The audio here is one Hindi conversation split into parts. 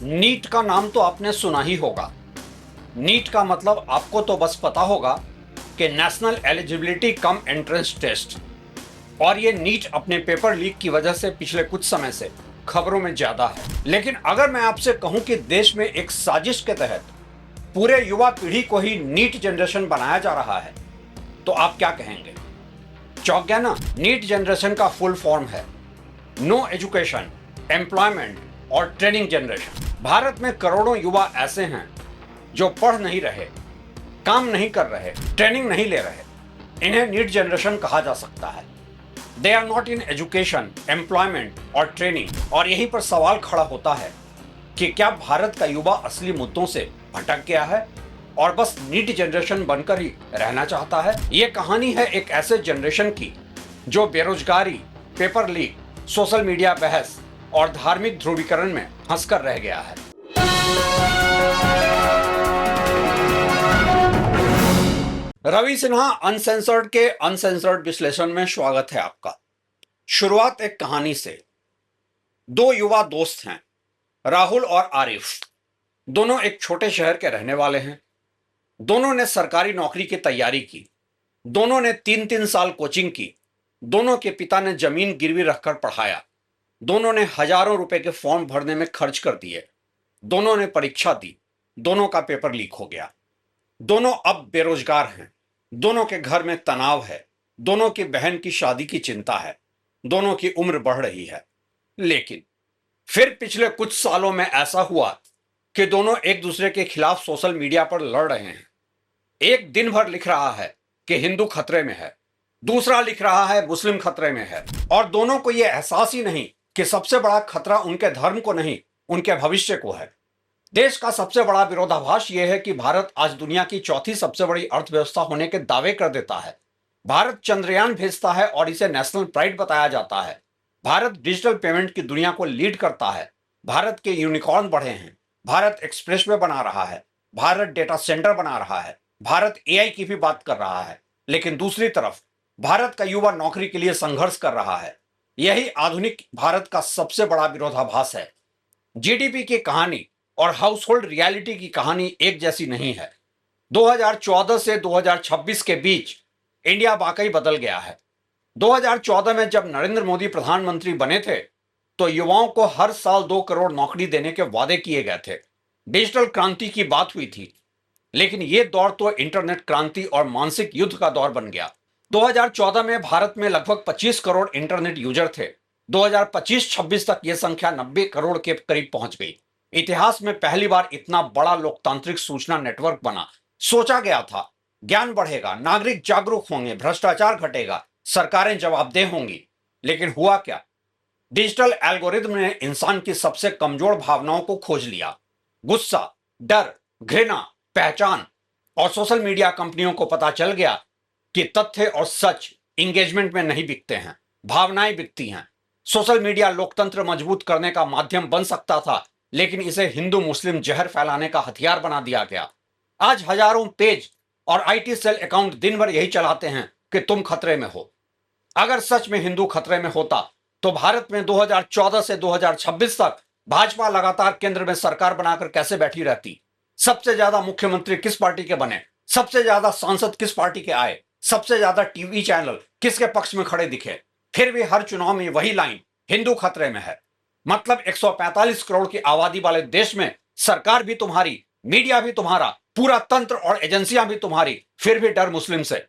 नीट का नाम तो आपने सुना ही होगा। नीट का मतलब आपको तो बस पता होगा कि national eligibility cum entrance test. और ये नीट अपने पेपर लीक की वजह से पिछले कुछ समय से खबरों में ज्यादा है। लेकिन अगर मैं आपसे कहूं कि देश में एक साजिश के तहत पूरे युवा पीढ़ी को ही नीट जनरेशन बनाया जा रहा है, तो आप क्या कहेंगे? चौंक गया ना? नीट जनरेशन का फुल फॉर्म है नो एजुकेशन, एम्प्लॉयमेंट और ट्रेनिंग जनरेशन। भारत में करोड़ों युवा ऐसे हैं जो पढ़ नहीं रहे, काम नहीं कर रहे, ट्रेनिंग नहीं ले रहे। इन्हें नीट जनरेशन कहा जा सकता है। They are not in education, employment और ट्रेनिंग। और यहीं पर सवाल खड़ा होता है कि क्या भारत का युवा असली मुद्दों से भटक गया है और बस नीट जनरेशन बनकर ही रहना चाहता है? यह कहानी है एक ऐसे जनरेशन की जो बेरोजगारी, पेपर लीक, सोशल मीडिया बहस और धार्मिक ध्रुवीकरण में फंसकर रह गया है। रवि सिन्हा अनसेंसर्ड के अनसेंसर्ड विश्लेषण में स्वागत है आपका। शुरुआत एक कहानी से। दो युवा दोस्त हैं, राहुल और आरिफ। दोनों एक छोटे शहर के रहने वाले हैं। दोनों ने सरकारी नौकरी की तैयारी की। दोनों ने 3-3 साल कोचिंग की। दोनों के पिता ने जमीन गिरवी रखकर पढ़ाया। दोनों ने हजारों रुपए के फॉर्म भरने में खर्च कर दिए। दोनों ने परीक्षा दी। दोनों का पेपर लीक हो गया। दोनों अब बेरोजगार हैं। दोनों के घर में तनाव है। दोनों की बहन की शादी की चिंता है। दोनों की उम्र बढ़ रही है। लेकिन फिर पिछले कुछ सालों में ऐसा हुआ कि दोनों एक दूसरे के खिलाफ सोशल मीडिया पर लड़ रहे हैं। एक दिन भर लिख रहा है कि हिंदू खतरे में है, दूसरा लिख रहा है मुस्लिम खतरे में है। और दोनों को यह एहसास ही नहीं कि सबसे बड़ा खतरा उनके धर्म को नहीं, उनके भविष्य को है। देश का सबसे बड़ा विरोधाभास यह है कि भारत आज दुनिया की चौथी सबसे बड़ी अर्थव्यवस्था होने के दावे कर देता है। भारत चंद्रयान भेजता है और इसे नेशनल प्राइड बताया जाता है। भारत डिजिटल पेमेंट की दुनिया को लीड करता है। भारत के यूनिकॉर्न बढ़े हैं। भारत एक्सप्रेसवे बना रहा है। भारत डेटा सेंटर बना रहा है। भारत एआई की भी बात कर रहा है। लेकिन दूसरी तरफ भारत का युवा नौकरी के लिए संघर्ष कर रहा है। यही आधुनिक भारत का सबसे बड़ा विरोधाभास है। जीडीपी की कहानी और हाउसहोल्ड रियलिटी की कहानी एक जैसी नहीं है। 2014 से 2026 के बीच इंडिया वाकई बदल गया है। 2014 में जब नरेंद्र मोदी प्रधानमंत्री बने थे तो युवाओं को हर साल 2 करोड़ नौकरी देने के वादे किए गए थे। डिजिटल क्रांति की बात हुई थी। लेकिन यह दौर तो इंटरनेट क्रांति और मानसिक युद्ध का दौर बन गया। 2014 में भारत में लगभग 25 करोड़ इंटरनेट यूजर थे। 2025-26 तक यह संख्या 90 करोड़ के करीब पहुंच गई। इतिहास में पहली बार इतना बड़ा लोकतांत्रिक सूचना नेटवर्क बना। सोचा गया था ज्ञान बढ़ेगा, नागरिक जागरूक होंगे, भ्रष्टाचार घटेगा, सरकारें जवाबदेह होंगी। लेकिन हुआ क्या? डिजिटल एल्गोरिदम ने इंसान की सबसे कमजोर भावनाओं को खोज लिया। गुस्सा, डर, घृणा, पहचान। और सोशल मीडिया कंपनियों को पता चल गया कि तथ्य और सच इंगेजमेंट में नहीं बिकते हैं, भावनाएं बिकती हैं। सोशल मीडिया लोकतंत्र मजबूत करने का माध्यम बन सकता था, लेकिन इसे हिंदू मुस्लिम जहर फैलाने का हथियार बना दिया गया। आज हजारों पेज और आईटी सेल अकाउंट दिन भर यही चलाते हैं कि तुम खतरे में हो। अगर सच में हिंदू खतरे में होता तो भारत में 2014 से 2026 तक भाजपा लगातार केंद्र में सरकार बनाकर कैसे बैठी रहती? सबसे ज्यादा मुख्यमंत्री किस पार्टी के बने? सबसे ज्यादा सांसद किस पार्टी के आए? सबसे ज्यादा टीवी चैनल किसके पक्ष में खड़े दिखे? फिर भी हर चुनाव में वही लाइन, हिंदू खतरे में है। मतलब 145 करोड़ की आबादी वाले देश में सरकार भी तुम्हारी, मीडिया भी तुम्हारा, पूरा तंत्र और एजेंसियां भी तुम्हारी, फिर भी डर मुस्लिम से।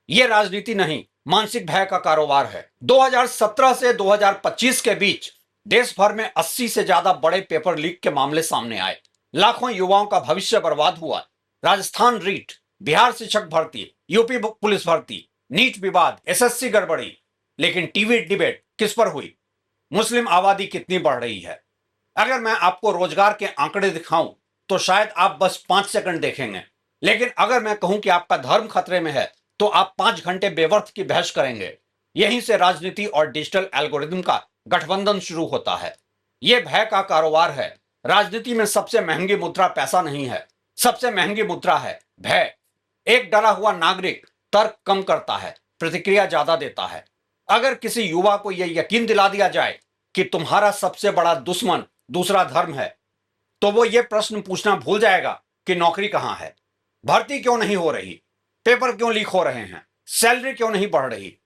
यह राजनीति नहीं, मानसिक भय का कारोबार है। 2017 से 2025 के बीच देश भर में 80 से ज्यादा बड़े पेपर लीक के मामले सामने आए। लाखों युवाओं का भविष्य बर्बाद हुआ। राजस्थान रीट, बिहार शिक्षक भर्ती, यूपी पुलिस भर्ती, नीट विवाद, एसएससी गड़बड़ी। लेकिन टीवी डिबेट किस पर हुई? मुस्लिम आबादी कितनी बढ़ रही है? अगर मैं आपको रोजगार के आंकड़े दिखाऊं तो शायद आप बस 5 सेकंड देखेंगे। लेकिन अगर मैं कहूं कि आपका धर्म खतरे में है तो आप 5 घंटे बेवर्थ की बहस करेंगे। यहीं से राजनीति और डिजिटल एल्गोरिदम का गठबंधन शुरू होता है। यह भय का कारोबार है। राजनीति में सबसे महंगी मुद्रा पैसा नहीं है, सबसे महंगी मुद्रा है भय। एक डरा हुआ नागरिक तर्क कम करता है, प्रतिक्रिया ज्यादा देता है। अगर किसी युवा को यह यकीन दिला दिया जाए कि तुम्हारा सबसे बड़ा दुश्मन दूसरा धर्म है, तो वो ये प्रश्न पूछना भूल जाएगा कि नौकरी कहां है, भर्ती क्यों नहीं हो रही, पेपर क्यों लीक हो रहे हैं, सैलरी क्यों नहीं बढ़ रही।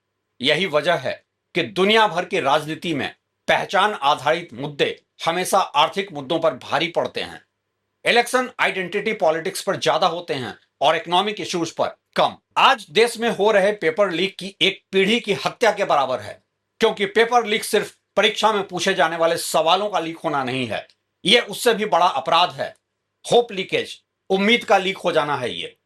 यही वजह है कि दुनिया भर की राजनीति में पहचान आधारित मुद्दे हमेशा आर्थिक मुद्दों पर भारी पड़ते हैं। इलेक्शन आइडेंटिटी पॉलिटिक्स पर ज्यादा होते हैं और इकोनॉमिक इश्यूज पर कम। आज देश में हो रहे पेपर लीक की एक पीढ़ी की हत्या के बराबर है, क्योंकि पेपर लीक सिर्फ परीक्षा में पूछे जाने वाले सवालों का लीक होना नहीं है, यह उससे भी बड़ा अपराध है। होप लीकेज, उम्मीद का लीक हो जाना है ये।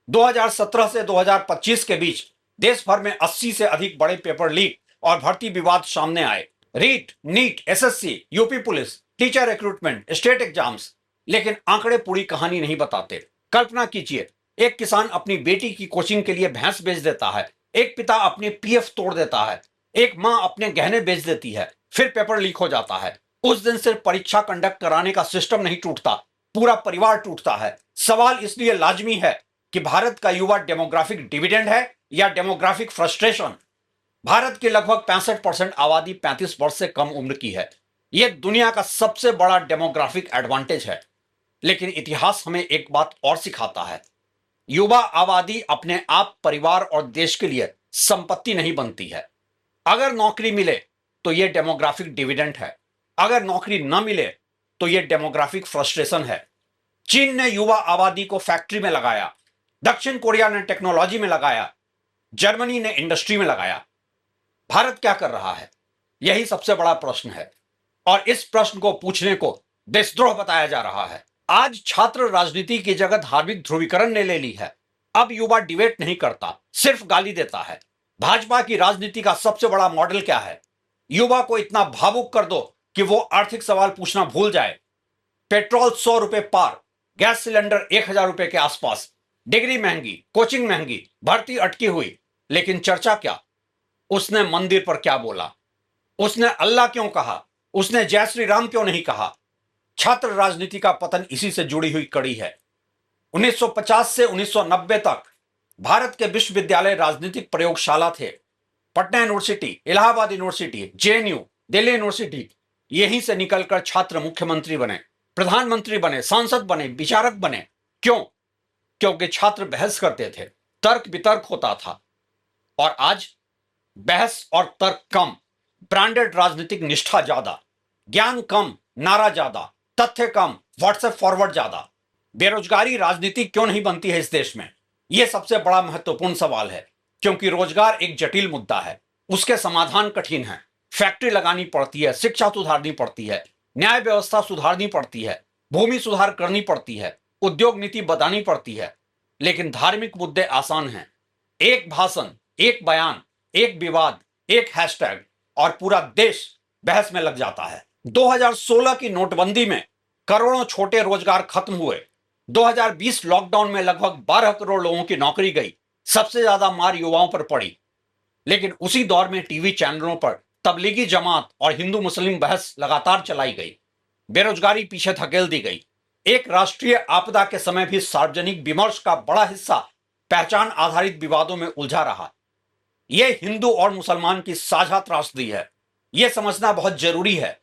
2017 से 2025 के बीच देश भर में 80 से अधिक बड़े पेपर लीक और भर्ती विवाद सामने आए। REET, NEET, SSC, UP police, teacher recruitment, state exams. लेकिन आंकड़े पूरी कहानी नहीं बताते। कल्पना कीजिए, एक किसान अपनी बेटी की कोचिंग के लिए भैंस बेच देता है, एक पिता अपने पीएफ तोड़ देता है, एक मां अपने गहने बेच देती है, फिर पेपर लीक हो जाता है। उस दिन सिर्फ परीक्षा कंडक्ट कराने का सिस्टम नहीं टूटता, पूरा परिवार टूटता है। सवाल इसलिए लाजमी है कि भारत का युवा डेमोग्राफिक डिविडेंड है या डेमोग्राफिक फ्रस्ट्रेशन। भारत की लगभग 65% आबादी 35 वर्ष से कम उम्र की है। यह दुनिया का सबसे बड़ा डेमोग्राफिक एडवांटेज है। लेकिन इतिहास हमें एक बात और सिखाता है, युवा आबादी अपने आप परिवार और देश के लिए संपत्ति नहीं बनती है। अगर नौकरी मिले तो यह डेमोग्राफिक डिविडेंड है, अगर नौकरी न मिले तो यह डेमोग्राफिक फ्रस्ट्रेशन है। चीन ने युवा आबादी को फैक्ट्री में लगाया, दक्षिण कोरिया ने टेक्नोलॉजी में लगाया, जर्मनी ने इंडस्ट्री में लगाया। भारत क्या कर रहा है, यही सबसे बड़ा प्रश्न है, और इस प्रश्न को पूछने को देशद्रोह बताया जा रहा है। आज छात्र राजनीति की जगह धार्मिक ध्रुवीकरण ने ले ली है। अब युवा डिबेट नहीं करता, सिर्फ गाली देता है। भाजपा की राजनीति का सबसे बड़ा मॉडल क्या है? युवा को इतना भावुक कर दो कि वो आर्थिक सवाल पूछना भूल जाए। पेट्रोल 100 रुपए पार, गैस सिलेंडर 1000 रुपए के आसपास, डिग्री महंगी, कोचिंग महंगी, भर्ती अटकी हुई। लेकिन चर्चा क्या? उसने मंदिर पर क्या बोला, उसने अल्लाह क्यों कहा, उसने जय श्री राम क्यों नहीं कहा। छात्र राजनीति का पतन इसी से जुड़ी हुई कड़ी है। 1950 से 1990 तक भारत के विश्वविद्यालय राजनीतिक प्रयोगशाला थे। Patna university, Allahabad university, JNU, Delhi university, यहीं से निकलकर छात्र मुख्यमंत्री बने, प्रधानमंत्री बने, सांसद बने, विचारक बने। क्यों? क्योंकि छात्र बहस करते थे, तर्क वितर्क होता था। और आज बहस और तर्क कम, ब्रांडेड राजनीतिक निष्ठा ज्यादा, ज्ञान कम, नारा ज्यादा, तथ्य कम, व्हाट्सएप फॉरवर्ड ज्यादा। बेरोजगारी राजनीति क्यों नहीं बनती है इस देश में? यह सबसे बड़ा महत्वपूर्ण सवाल है, क्योंकि रोजगार एक जटिल मुद्दा है, उसके समाधान कठिन है। फैक्ट्री लगानी पड़ती है, शिक्षा सुधारनी पड़ती है, न्याय व्यवस्था सुधारनी पड़ती है, भूमि सुधार करनी पड़ती है, उद्योग नीति बतानी पड़ती है। लेकिन धार्मिक मुद्दे आसान हैं। एक भाषण, एक बयान, एक विवाद, एक हैशटैग और पूरा देश बहस में लग जाता है। 2016 की नोटबंदी में करोड़ों छोटे रोजगार खत्म हुए। 2020 लॉकडाउन में लगभग 12 करोड़ लोगों की नौकरी गई। सबसे ज्यादा मार युवाओं पर पड़ी। लेकिन उसी दौर में टीवी चैनलों पर तबलीगी जमात और हिंदू मुस्लिम बहस लगातार चलाई गई। बेरोजगारी पीछे धकेल दी गई। एक राष्ट्रीय आपदा के समय भी सार्वजनिक विमर्श का बड़ा हिस्सा पहचान आधारित विवादों में उलझा रहा। यह हिंदू और मुसलमान की साझा त्रासदी है। यह समझना बहुत जरूरी है।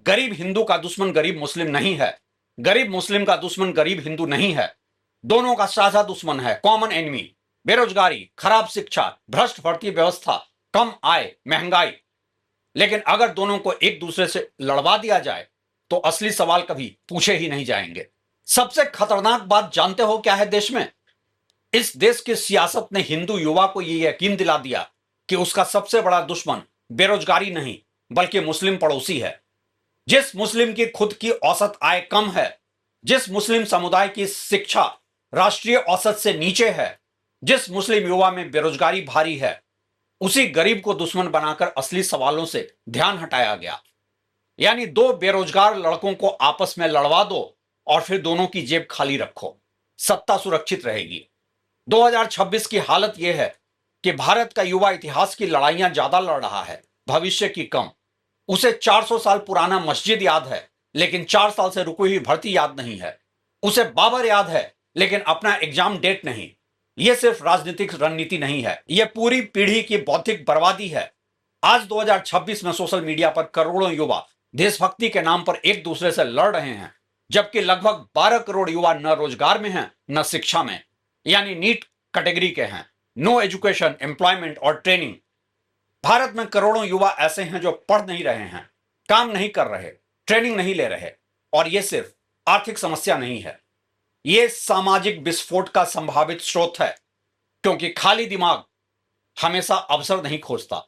गरीब हिंदू का दुश्मन गरीब मुस्लिम नहीं है, गरीब मुस्लिम का दुश्मन गरीब हिंदू नहीं है। दोनों का साझा दुश्मन है, कॉमन एनिमी। बेरोजगारी, खराब शिक्षा, भ्रष्ट भर्ती व्यवस्था, कम आय, महंगाई। लेकिन अगर दोनों को एक दूसरे से लड़वा दिया जाए तो असली सवाल कभी पूछे ही नहीं जाएंगे। सबसे खतरनाक बात जानते हो क्या है देश में? इस देश की सियासत ने हिंदू युवा को यह यकीन दिला दिया कि उसका सबसे बड़ा दुश्मन बेरोजगारी नहीं बल्कि मुस्लिम पड़ोसी है। जिस मुस्लिम की खुद की औसत आय कम है, जिस मुस्लिम समुदाय की शिक्षा राष्ट्रीय औसत से नीचे है, जिस मुस्लिम युवा में बेरोजगारी भारी है, उसी गरीब को दुश्मन बनाकर असली सवालों से ध्यान हटाया गया। यानी दो बेरोजगार लड़कों को आपस में लड़वा दो और फिर दोनों की जेब खाली रखो, सत्ता सुरक्षित रहेगी। 2026 की हालत यह है कि भारत का युवा इतिहास की लड़ाइयां ज्यादा लड़ रहा है, भविष्य की कम। उसे 400 साल पुराना मस्जिद याद है, लेकिन 4 साल से रुकी हुई भर्ती याद नहीं है। उसे बाबर याद है, लेकिन अपना एग्जाम डेट नहीं। यह सिर्फ राजनीतिक रणनीति नहीं है, यह पूरी पीढ़ी की बौद्धिक बर्बादी है। आज 2026 में सोशल मीडिया पर करोड़ों युवा देशभक्ति के नाम पर एक दूसरे से लड़ रहे हैं। जबकि लगभग 12 करोड़ युवा न रोजगार में हैं न शिक्षा में, यानी नीट कैटेगरी के हैं, नो एजुकेशन, एम्प्लॉयमेंट और ट्रेनिंग। भारत में करोड़ों युवा ऐसे हैं जो पढ़ नहीं रहे हैं, काम नहीं कर रहे, ट्रेनिंग नहीं ले रहे, और यह सिर्फ आर्थिक समस्या नहीं है, यह सामाजिक विस्फोट का संभावित स्रोत है, क्योंकि खाली दिमाग हमेशा अवसर नहीं खोजता,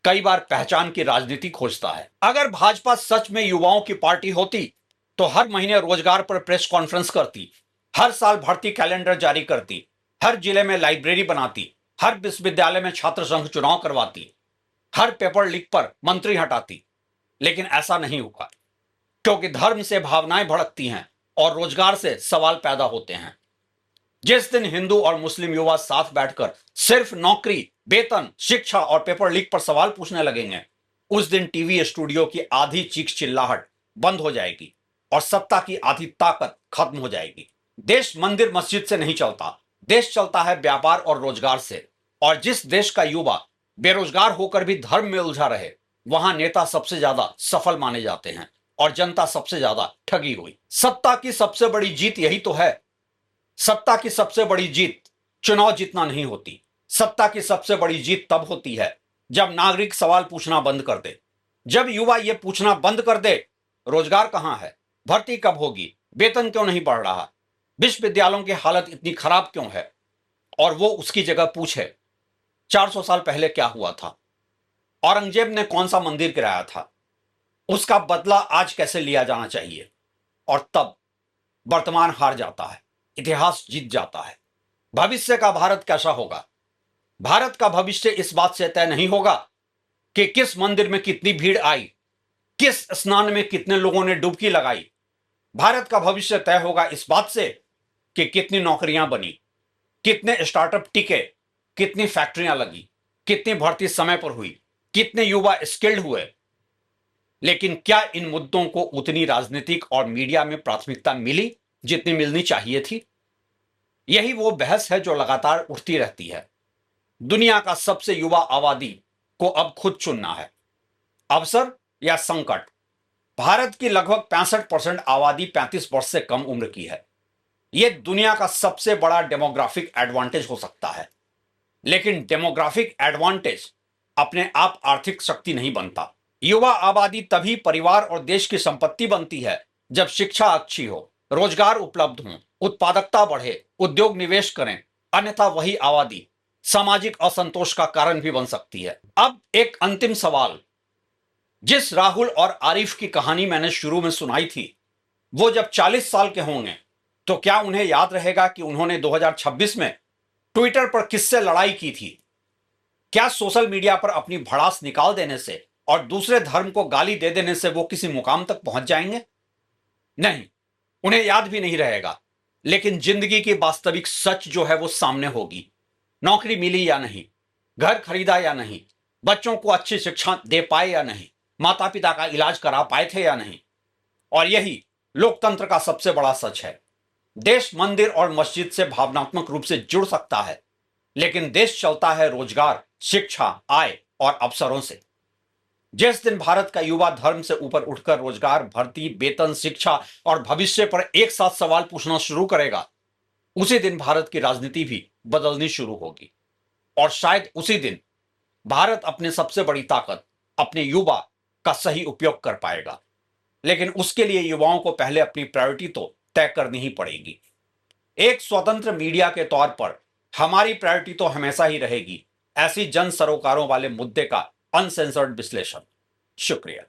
कई बार पहचान की राजनीति खोजता है। अगर भाजपा सच में युवाओं की पार्टी होती तो हर महीने रोजगार पर प्रेस कॉन्फ्रेंस करती, हर साल भर्ती कैलेंडर जारी करती, हर जिले में लाइब्रेरी बनाती, हर विश्वविद्यालय में छात्र संघ चुनाव करवाती, हर पेपर लीक पर मंत्री हटाती। लेकिन ऐसा नहीं हुआ, क्योंकि धर्म से भावनाएं भड़कती हैं और रोजगार से सवाल पैदा होते हैं। जिस दिन हिंदू और मुस्लिम युवा साथ बैठकर सिर्फ नौकरी, वेतन, शिक्षा और पेपर लीक पर सवाल पूछने लगेंगे, उस दिन टीवी स्टूडियो की आधी चीख चिल्लाहट बंद हो जाएगी और सत्ता की आधी ताकत खत्म हो जाएगी। देश मंदिर मस्जिद से नहीं चलता, देश चलता है व्यापार और रोजगार से। और जिस देश का युवा बेरोजगार होकर भी धर्म में उलझा रहे, वहां नेता सबसे ज्यादा सफल माने जाते हैं और जनता सबसे ज्यादा ठगी हुई। सत्ता की सबसे बड़ी जीत यही तो है। सत्ता की सबसे बड़ी जीत चुनाव जीतना नहीं होती। सत्ता की सबसे बड़ी जीत तब होती है जब नागरिक सवाल पूछना बंद कर दे, जब युवा ये पूछना बंद कर दे, रोजगार कहां है, भर्ती कब होगी, वेतन क्यों नहीं बढ़ रहा, विश्वविद्यालयों की हालत इतनी खराब क्यों है, और वो उसकी जगह पूछे 400 साल पहले क्या हुआ था, औरंगजेब ने कौन सा मंदिर गिराया था, उसका बदला आज कैसे लिया जाना चाहिए। और तब वर्तमान हार जाता है, इतिहास जीत जाता है। भविष्य का भारत कैसा होगा? भारत का भविष्य इस बात से तय नहीं होगा कि किस मंदिर में कितनी भीड़ आई, किस स्नान में कितने लोगों ने डुबकी लगाई। भारत का भविष्य तय होगा इस बात से कि कितनी नौकरियां बनी, कितने स्टार्टअप टिके, कितनी फैक्ट्रियां लगी, कितनी भर्ती समय पर हुई, कितने युवा स्किल्ड हुए। लेकिन क्या इन मुद्दों को उतनी राजनीतिक और मीडिया में प्राथमिकता मिली जितनी मिलनी चाहिए थी? यही वो बहस है जो लगातार उठती रहती है। दुनिया का सबसे युवा आबादी को अब खुद चुनना है, अवसर या संकट। भारत की लगभग 65% आबादी 35 वर्ष से कम उम्र की है। यह दुनिया का सबसे बड़ा डेमोग्राफिक एडवांटेज हो सकता है, लेकिन डेमोग्राफिक एडवांटेज अपने आप आर्थिक शक्ति नहीं बनता। युवा आबादी तभी परिवार और देश की संपत्ति बनती है जब शिक्षा अच्छी हो, रोजगार उपलब्ध हो, उत्पादकता बढ़े, उद्योग निवेश करें। अन्यथा वही आबादी सामाजिक असंतोष का कारण भी बन सकती है। अब एक अंतिम सवाल, जिस राहुल और आरिफ की कहानी मैंने शुरू में सुनाई थी, वो जब 40 साल के होंगे तो क्या उन्हें याद रहेगा कि उन्होंने 2026 में ट्विटर पर किससे लड़ाई की थी? क्या सोशल मीडिया पर अपनी भड़ास निकाल देने से और दूसरे धर्म को गाली दे देने से वो किसी मुकाम तक पहुंच जाएंगे? नहीं, उन्हें याद भी नहीं रहेगा। लेकिन जिंदगी की वास्तविक सच जो है वो सामने होगी। नौकरी मिली या नहीं, घर खरीदा या नहीं, बच्चों को अच्छी शिक्षा दे पाए या नहीं, माता पिता का इलाज करा पाए थे या नहीं। और यही लोकतंत्र का सबसे बड़ा सच है। देश मंदिर और मस्जिद से भावनात्मक रूप से जुड़ सकता है, लेकिन देश चलता है रोजगार, शिक्षा, आय और अवसरों से। जिस दिन भारत का युवा धर्म से ऊपर उठकर रोजगार, भर्ती, वेतन, शिक्षा और भविष्य पर एक साथ सवाल पूछना शुरू करेगा, उसी दिन भारत की राजनीति भी बदलनी शुरू होगी। और शायद उसी दिन भारत अपने सबसे बड़ी ताकत, अपने युवा का सही उपयोग कर पाएगा। लेकिन उसके लिए युवाओं को पहले अपनी प्रायोरिटी तो तय करनी ही पड़ेगी। एक स्वतंत्र मीडिया के तौर पर हमारी प्रायोरिटी तो हमेशा ही रहेगी ऐसी जन सरोकारों वाले मुद्दे का अनसेंसर्ड विश्लेषण। शुक्रिया।